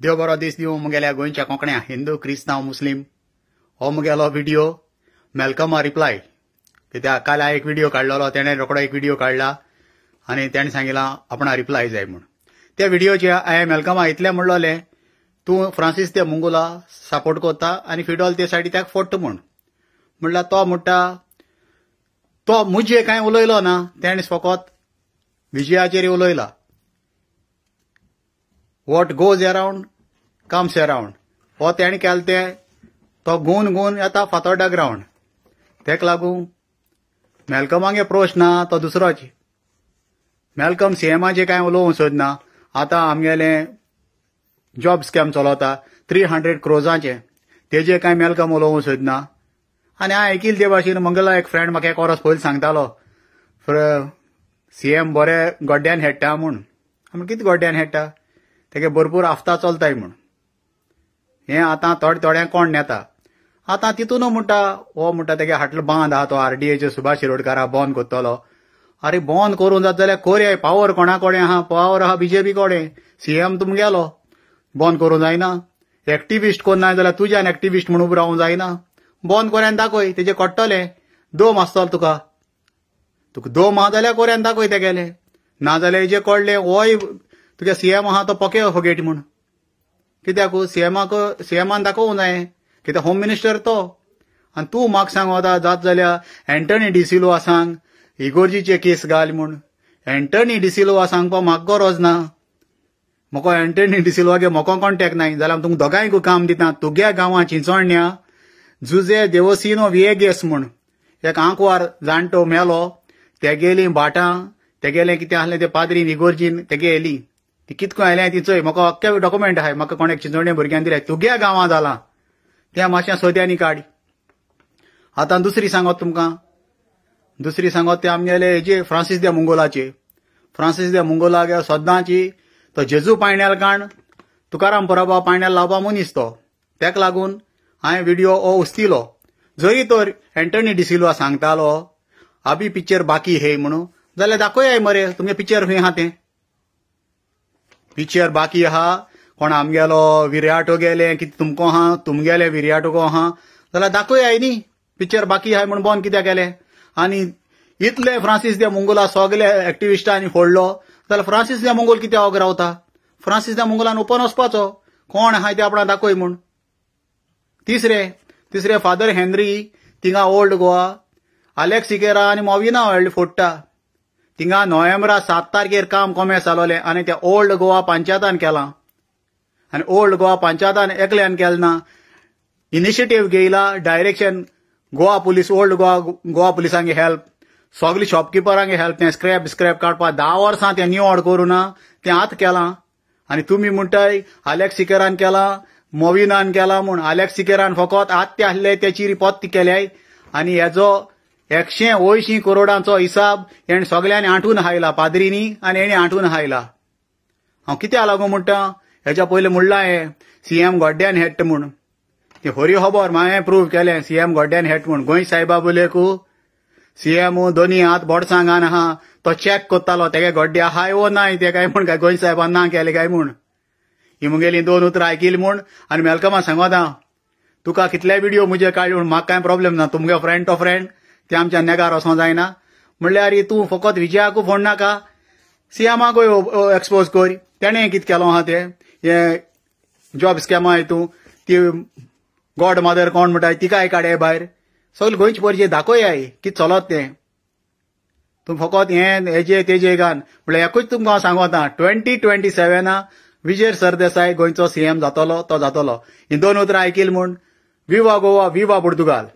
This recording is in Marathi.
देव बरो दीस दिवं मुगेल्या गोंयच्या कोंकण्या हिंदू क्रिस्तांव मुस्लीम हो मुगेलो व्हिडिओ मेलकमा रिप्लाय कित्याक काल हांवें एक व्हिडिओ काडलेलो तेणें रोखडो एक व्हिडिओ काडला आनी तेणें सांगिलां आपणा रिप्लाय जाय म्हूण त्या व्हिडिओचे हांवें मेलकमा इतलें म्हणलोलें तूं फ्रांसीस दे मुंगोला सपोर्ट करता आनी फिडोल ते सायडी ताका फोडटा म्हूण म्हणल्यार तो म्हणटा तो मुजे कांय उलयलो ना तेणें फकत विजयाचेर उलयला what goes around comes around हो तेणें केलें तें तो गुण येता फातोड्डा ग्रावंड तेका लागून मेलकमागे प्रश्न ना तो दुसरोच मेलकम सीएमाचें कांय उलोवंक सोदना आतां आमगेलें जॉब स्कॅम चलता 300 crores तेजे कांय मेलकम उलोवंक सोदना आनी हांवें आयकिल्लें ते भाशेन मंगला एक फ्रेंड म्हाका एक वरस पयलीं सांगतालो सीएम बरें गोड्ड्यान हेडटा म्हूण आमी कितें गोड्ड्यान हेडटा तेगे भरपूर आफ्ता चलताय म्हूण हें आतां थोड्यांक कोण नेता आतां तितून म्हणटा हो म्हणटा तेगे हाटलो बांद आहा तो आरडीएचो सुभाष शिरोडकारा बंद करतलो अरे बंद करूं जाता जाल्यार कोरया पावर कोणा कडेन आहा पावर आहा बीजेपी कडेन सीएम तुमगेलो बंद करूं जायना एक्टिविस्ट कोण ना जाल्यार तुज्यान एक्टिविस्ट म्हणून उबो रावूंक जायना बंद कोऱ्यान दाखय तेजे कट्टलें दोम आसतलो तुका दोम आहा जाल्यार कोऱ्यान दाखय तेगेलें नाजाल्यार हेजे कळलें होय तुगे सीएम आहा तो पके फगेट म्हूण कित्याक सीएमान दाखोवंक जाय कित्याक होम मिनिस्टर तो आनी तूं म्हाका सांग वता जात जाल्यार एंटनी डिसिल्वा सांग इगोर्जीचे केस घाल म्हूण एंटनी डिसिल्वा सांगपा म्हाका गरज ना म्हाका एंटनी डिसिल्वागे म्हाका कॉन्टेक्ट नाय जाल्यार तुमकां दोगांयकूय काम दिता तुगे गांवां चिंचोण्या जुजे देवसिनो विएगेस म्हूण एक आंकवार जाणटो मेलो तेगेली भाटां तेगेलें कितें आहलें तें पाद्रीन इगोर्जीन तेगे येली ती कितको आयलें ती चोय म्हाका अख्खे डॉक्युमेंट आहाय म्हाका कोणेक चिंचोण्या भुरग्यान दिलें तुगे गांवां जालां तें मातशें सोद्यांनी काड आतां दुसरी सांगत तुमकां दुसरी सांगत ते आमगेले हेजे फ्रांसीस दे मुंगोलागे सद्दांची तो जेजू पायण्याल काण तुकाराम परबा पायण्याल लावपा मनीस तो तेका लागून हांवें व्हिडिओ हो उस्तिलो जरी तर एंटनी डिसिल्वा सांगतालो अभी पिक्चर बाकी हे म्हणून जाल्यार दाखोयाय मरे तुमगे पिक्चर खंय आहा तें पिक्चर बाकी आहा कोण आमगेलो विराटो गेले कितें तुमको आहा तुमगेले विराटोको आहा जाल्यार दाखोयाय न्ही पिक्चर बाकी आहाय म्हूण बंद कित्याक केलें आनी इतले फ्रांसीस दे मुंगोला सगले एक्टिविस्टांनी फोडलो जाल्यार फ्रांसीस दे मुंगोल कित्याक वोग रावता फ्रांसीस दे मुंगोलान ओपन वचपाचो कोण आहाय ते आपणा दाखय म्हूण तिसरे फादर हेनरी थिंगा ओल्ड गोवा आलेक्स सिकेरा आनी मॉविना फोडटा थिंगा नोव्हेंबरा 7 तारखेर काम कोमेस जालोलें आनी ते ओल्ड गोवा पंचायतान केलां आनी ओल्ड गोवा पंचायतान एकल्यान केलें ना इनिशिएटीव घेयला direction Goa police old Goa पुलिसांगे हेल्प सगली शॉपकिपरांगे हेल्प तें स्क्रॅप काडपा 10 वर्सां तें निवड करूं ना तें आतां केलां आनी तुमी म्हणटाय आलेक्स सिकेरान केलां मोविनान केलां म्हूण आलेक्स सिकेरान फकत आत ते आहले तेची रिपोर्ट केल्याय आनी हेजो 180 करोडांचो हिसाब हेणें सगल्यांनी आंठून हायला पाद्रीनी आनी हेणें आंठून हायला हांव कित्याक लागून म्हणटा हेच्या पयलीं म्हणलां हें सीएम गोड्ड्यान हेडटा म्हूण तें हरी खबर हांवें प्रूव केलें सीएम गोड्ड्यान हेडटा म्हूण गोंय सायबा बोलेकू सीएम दोनी हात बोडसांगान आहा तो चॅक कोत्तालो तेगे गोड्डे आहाय वो नाय ते काय म्हूण काय गोंय सायबान ना केलें काय म्हूण ही मुगेली 2 उतरां आयकिली म्हूण आनी मेलकमा सांगोता तुका कितले व्हिडिओ मुजे काडले म्हूण म्हाका कांय प्रॉब्लेम ना तुमगे फ्रेंड टू फ्रेंड ते आमच्या नेगार वचों जायना म्हणल्यार तूं फकत विजयाकू फोड नाका सीएमाकूय एक्सपोज कर तेणें कितें केलो आहा तें जॉब स्कॅमा हितूं ती गॉड मदर कोण म्हणटा तिकाय काडय भायर सगळे गोंयचे परजे दाखोयाय कितें चलत तें तूं फकत हेजे तेजे घाल म्हणल्यार एकूच तुमकां हांव सांगोता 2027 विजय सरदेसाय गोंयचो सीएम जातलो तो जातलो ही 2 उतरां आयकिल म्हूण विवा गोवा विवा पुर्तुगाल